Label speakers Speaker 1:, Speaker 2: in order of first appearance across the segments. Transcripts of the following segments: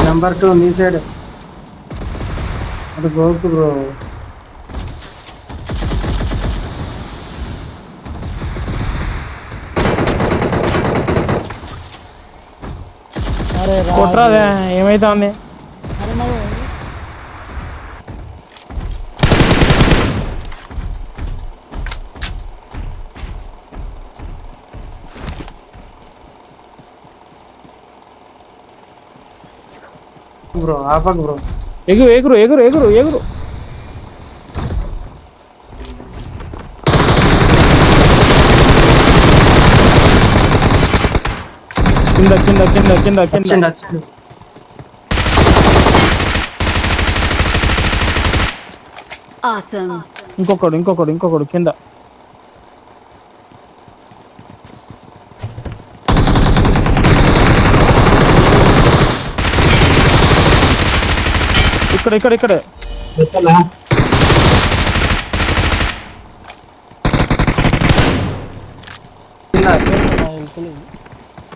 Speaker 1: Number 2 నీ side అది గోకు bro.
Speaker 2: అరే
Speaker 3: కొట్టరాదే ఏమైతుంది?
Speaker 2: అరే మరి
Speaker 1: బ్రో ఆపకు బ్రో.
Speaker 3: ఎగురు ఎగురు ఎగురు ఎగురు ఎగురు. కింద కింద కింద కింద కింద.
Speaker 1: వచ్చిండు వచ్చిండు.
Speaker 4: Awesome.
Speaker 3: ఇంకొకడు ఇంకొకడు ఇంకొకడు కింద. ఇక్కడ ఇక్కడ ఇక్కడ.
Speaker 1: ఎత్తలా? కింద
Speaker 2: వెళ్తలేదు.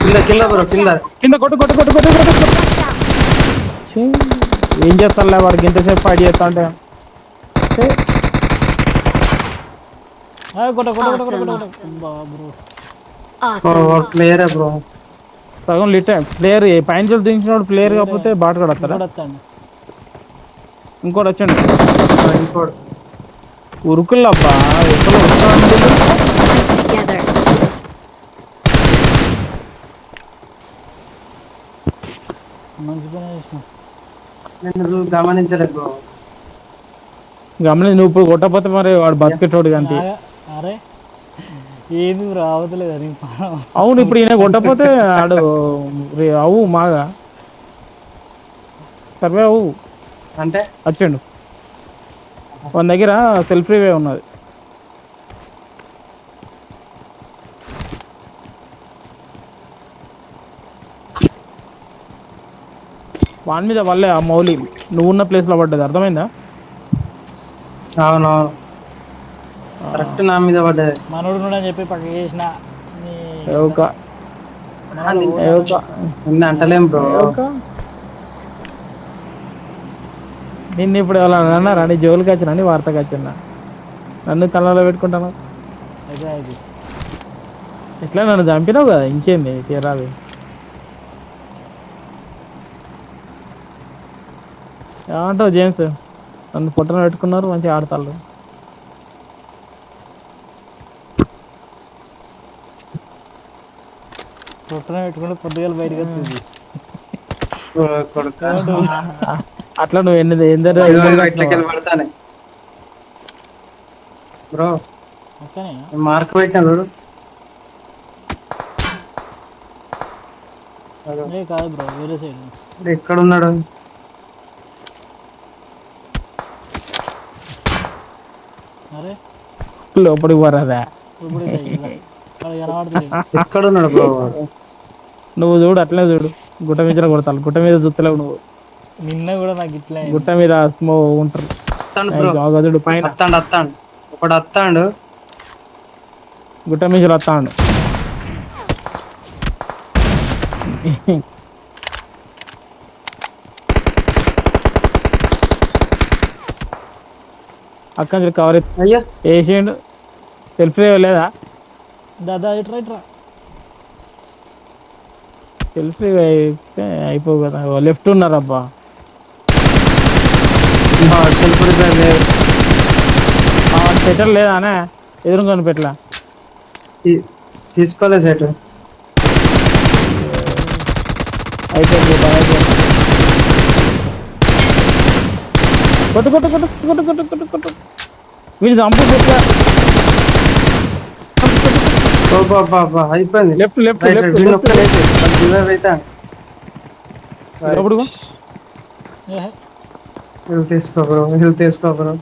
Speaker 1: కింద కింద బ్రో కింద.
Speaker 3: కింద కొట్టు కొట్టు కొట్టు కొట్టు కొట్టు కొట్టు. ఛీ, ఏం చేస్తానులే వాడికి ఇంతసేపు ఫైట్ చేస్తా అంటే.
Speaker 2: కొట్ట కొట్ట కొట్ట కొట్ట కొట్ట బ్రో.
Speaker 4: Awesome.
Speaker 1: ప్లేయరే బ్రో.
Speaker 3: సగం లిట్ ప్లేయర్ పైన దించినప్పుడు ప్లేయర్ కాకపోతే బాట కడతారా?
Speaker 2: వస్తాను
Speaker 3: ఇంకోటి వచ్చండి.
Speaker 1: ఇంకోటి
Speaker 3: ఉరుకులబ్బా ఎక్కడ వస్తాను.
Speaker 4: Together.
Speaker 2: మంచి పని చేసిన.
Speaker 1: నేను గమనించలేదు బ్రో.
Speaker 3: గమని నువ్వు ఇప్పుడు కొట్టకపోతే మరి వాడు బతికేటోడు కానీ.
Speaker 2: అరే ఏది రావట్లేదు అని.
Speaker 3: అవును ఇప్పుడు ఈయన కొట్టకపోతే ఆడు అవు మాగా సర్వే అవు
Speaker 1: అంటే
Speaker 3: వచ్చండు. మన దగ్గర సెల్ఫ్ రివే ఉన్నది. వాని మీద వల్లే ఆ మౌలి నువ్వు ఉన్న ప్లేస్ లో పడ్డది, అర్థమైందా?
Speaker 1: అవునవును కరెక్ట్ నా మీద పడ్డది.
Speaker 2: మనోడు అని చెప్పి పక్క చేసిన
Speaker 1: అంటలేం బ్రో.
Speaker 3: నిన్ను ఇప్పుడు ఎలా అన్నారా? నీ జోలికి వచ్చినా నీ వార్తకి వచ్చినా నన్ను కళ్ళలో పెట్టుకుంటాను. ఎట్లా నన్ను చంపినావు కదా, ఇంకేంది తీరావి. ఏమంటావు జేమ్స్? నన్ను పొట్టన పెట్టుకున్నారు, మంచిగా ఆడతాళ్ళు.
Speaker 2: పొట్టన పెట్టుకుంటే పొద్దుగాల బయటకు వస్తుంది.
Speaker 3: అట్లా నువ్వు
Speaker 1: పడతానే బ్రో.
Speaker 2: ఓకేనే
Speaker 1: మార్క్ పెట్టినా చూడు.
Speaker 2: కాదు బ్రో, వేరే సైడ్.
Speaker 1: ఎక్కడున్నాడు?
Speaker 2: అరే
Speaker 3: లోపలికి పోరాదా?
Speaker 1: ఎక్కడున్నాడు బ్రో?
Speaker 3: నువ్వు చూడు, అట్లే చూడు. గుట్ట మీద కొడతాను, గుట్ట మీద చూస్తలేవు నువ్వు.
Speaker 2: నిన్న కూడా నాకు ఇట్లా
Speaker 3: గుట్ట మీద స్మో ఉంటారు.
Speaker 1: చూడు పైన వస్తాడు ఒకడు వస్తాడు.
Speaker 3: గుట్ట మీద వస్తాడు. అక్క కవర్
Speaker 1: అయ్యా
Speaker 3: వేసేయండు. సెల్ఫ్ లేదా?
Speaker 2: దాదా ఇట్రా ఇట్రా.
Speaker 3: సెల్ఫ్ అయితే అయిపోవు కదా. లెఫ్ట్ ఉన్నారబ్బా. సెటర్ లేదానే? ఎదురుకొని పెట్టలా
Speaker 1: తీసుకోలే సెట్.
Speaker 3: అయిపోయింది. కొట్టు కొట్టు కొట్టు కొట్టు కొట్టు కొట్టు కొట్టు. వీళ్ళు చంపు పెట్టా.
Speaker 1: అయిపోయింది.
Speaker 3: లెఫ్ట్ లెఫ్ట్ లెఫ్ట్ లోపడుకో.
Speaker 1: తీసుకో బ్రో, తీసుకో బ్రో.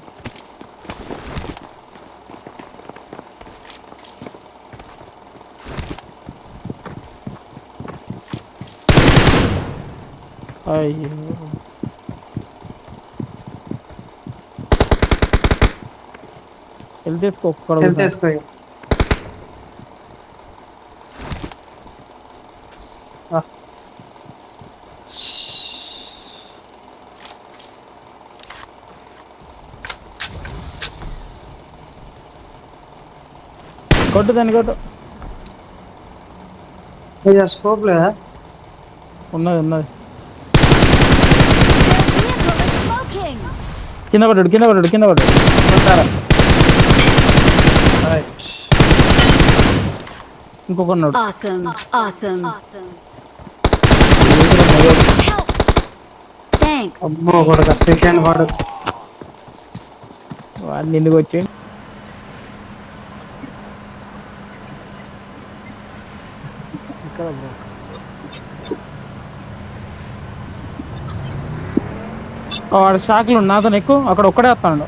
Speaker 3: అయ్యో హెల్త్ తీసుకో.
Speaker 1: తీసుకో.
Speaker 3: కొట్టు దాన్ని కొట్టు.
Speaker 1: అయ్యా స్కోప్ లేదా?
Speaker 3: ఉన్నది ఉన్నది.
Speaker 4: Their vehicle is smoking.
Speaker 3: కింద పడ్డాడు కింద పడ్డాడు కింద పడ్డాడు. కొట్టారా?
Speaker 1: Right.
Speaker 3: ఇంకొకన్నాడు.
Speaker 4: Awesome. Awesome. Help. Thanks.
Speaker 1: అమ్మో కొడక సెకండ్ వాడు.
Speaker 3: వాడిని ఎందుకు వచ్చి
Speaker 2: ఇక్కడ బ్రో.
Speaker 3: వాడు షాక్లు నాతో ఎక్కువ అక్కడ ఒక్కడే వస్తాడు.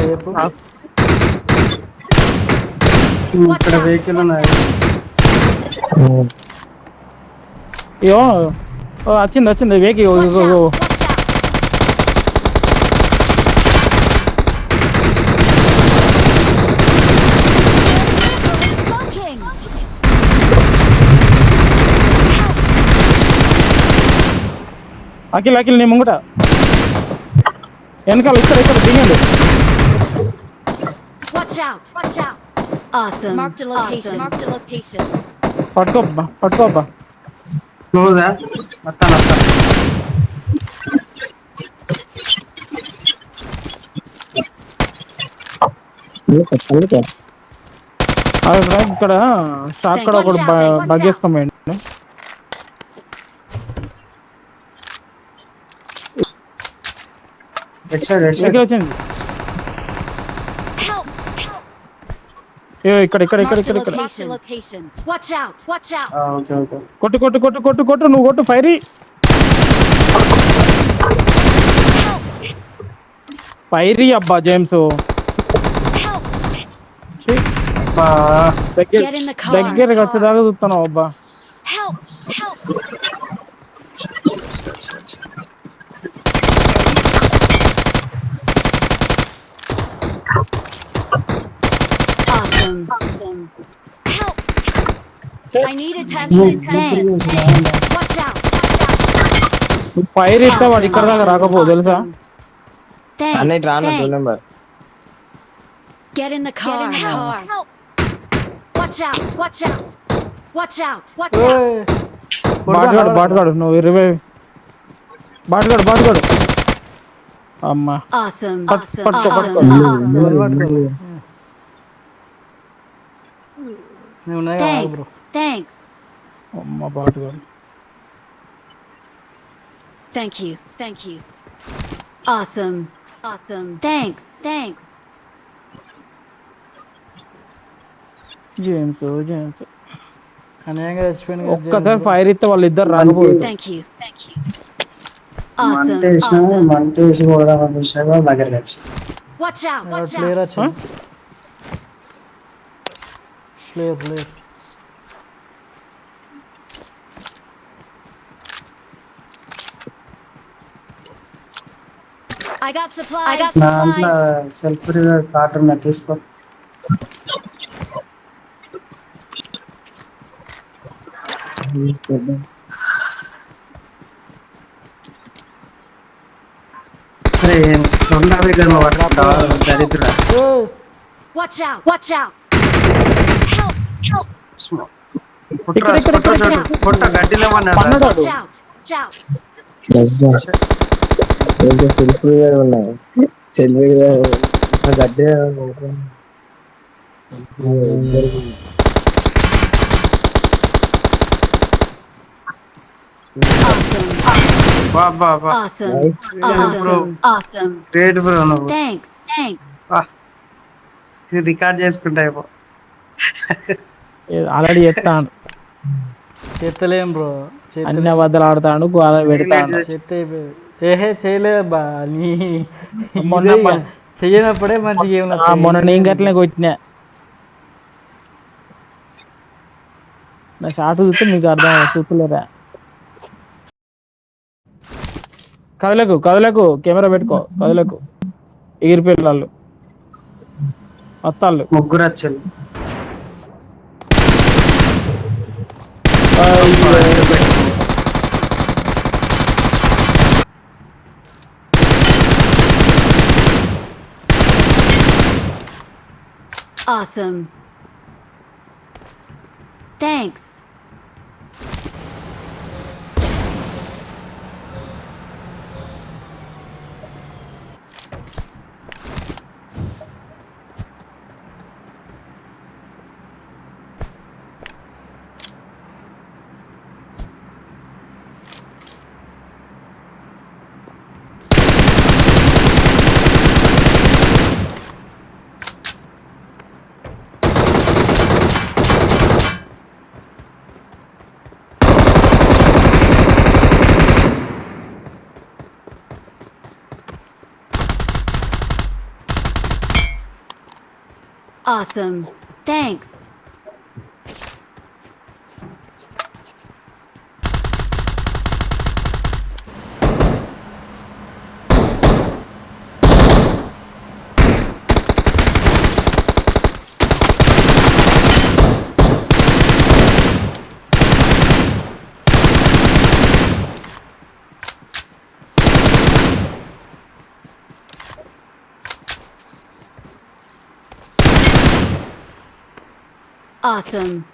Speaker 2: చెప్పు.
Speaker 1: ఇక్కడ వెహికల్ ఉన్నాయి.
Speaker 3: అయ్యో వచ్చింది వచ్చింది వేకి.
Speaker 4: Watch out. Watch out. Smoking.
Speaker 3: Akhil Akhil నీ ముంగట వెనకాల ఇక్కడ ఇక్కడ దిగండి.
Speaker 4: Watch out. Watch out. Awesome. Marked a location. Marked a location.
Speaker 3: పట్టుకోబ్బా పట్టుకోబ్బా.
Speaker 1: క్లోజా? వస్తాను వస్తాను.
Speaker 3: ఇక్కడ షాక్ కూడా ఒకటి బగ్గేసుకోమండి.
Speaker 1: At side at side.
Speaker 3: ఎక్కడ వచ్చింది?
Speaker 4: Help.
Speaker 3: ఏ ఇక్కడ ఇక్కడ ఇక్కడ ఇక్కడ ఇక్కడ.
Speaker 4: Marked a location. Watch out. Watch out.
Speaker 1: Okay okay.
Speaker 3: కొట్టు కొట్టు కొట్టు కొట్టు కొట్టు నువ్వు కొట్టు ఫైరీ. ఫైరీ అబ్బా జేమ్స్.
Speaker 4: Help.
Speaker 1: అబ్బా.
Speaker 4: Get in the car.
Speaker 3: దగ్గరకి వచ్చేదాకా చూస్తున్నావు అబ్బా.
Speaker 4: Help. Help. Awesome. Help. I need attachment. Thanks. Watch out.
Speaker 3: Fire ఇస్తే వాడు ఇక్కడ దాకా రాకపో తెలుసా?
Speaker 4: Thanks.
Speaker 5: రాను 2 number.
Speaker 4: Get in the car. Help. Watch out. Watch out. Watch out. Watch out.
Speaker 3: బాటుగాడు బాటుగాడు నువ్వు 20 బాటుగాడు బాటుగాడు. అమ్మా
Speaker 4: Awesome.
Speaker 3: పట్టుకో
Speaker 4: Awesome.
Speaker 3: పట్టుకో పట్టుకో.
Speaker 2: నువ్వు ఉన్నాయి కదా బ్రో.
Speaker 4: Thanks. Thanks.
Speaker 3: అమ్మ బాటుగాడు.
Speaker 4: Thank you. Thank you. Awesome. Awesome. Thanks. Thanks.
Speaker 3: James James
Speaker 2: అన్యాయంగా చచ్చిపోయింది కదా
Speaker 3: ఒక్కసారి
Speaker 2: జేమ్స్.
Speaker 3: ఫైర్ ఇస్తే వాళ్ళు ఇద్దరు రాకపోయారు.
Speaker 4: Thank you. Thank you. Awesome.
Speaker 1: మంట వేసి కూడా దగ్గరికి వచ్చి.
Speaker 4: Watch out. Watch
Speaker 2: player
Speaker 4: out.
Speaker 2: వచ్చింది. Player
Speaker 4: I got supplies. I got
Speaker 1: దాంట్లో
Speaker 4: supplies.
Speaker 1: సెల్ఫ్ కార్టర్ మీద తీసుకో. రెండు దగ్గర దరిద్రుడా.
Speaker 4: Watch out. Watch out. Help. Help.
Speaker 1: పుట్ట గడ్డిలో
Speaker 3: పన్నడు
Speaker 4: Watch out. Watch out.
Speaker 5: Self ఉన్నాయి. సెల్ఫ్ గడ్డి
Speaker 4: Awesome.
Speaker 1: బాబా
Speaker 4: Awesome.
Speaker 5: Nice.
Speaker 4: Awesome. Awesome.
Speaker 1: Great bro నువ్వు.
Speaker 4: Thanks. Thanks.
Speaker 1: ఇది రికార్డ్ చేసుకుంటా అయిపో.
Speaker 3: ఆల్రెడీ చెప్తాను
Speaker 2: చెత్తలేం బ్రో.
Speaker 3: అన్ని అబద్ధాలు ఆడతాడు గోడ పెడతాడు.
Speaker 2: చెత్త ఏహే చేయలేదబ్బా. నీ
Speaker 3: మొన్న
Speaker 2: ఇదే ఇక. చెయ్యనప్పుడే మంచిగా ఏం
Speaker 3: మొన్న నేను గట్లనే కొట్టినా. నా షాట్ చూస్తే మీకు అర్థం చూపలేరా? కదలకు కదలకు కెమెరా పెట్టుకో కదలకు. ఎగిరిపోయారు వాళ్ళు వస్తాళ్ళు.
Speaker 1: ముగ్గురు వచ్చారు.
Speaker 4: Awesome. Thanks. Awesome. Thanks. Awesome.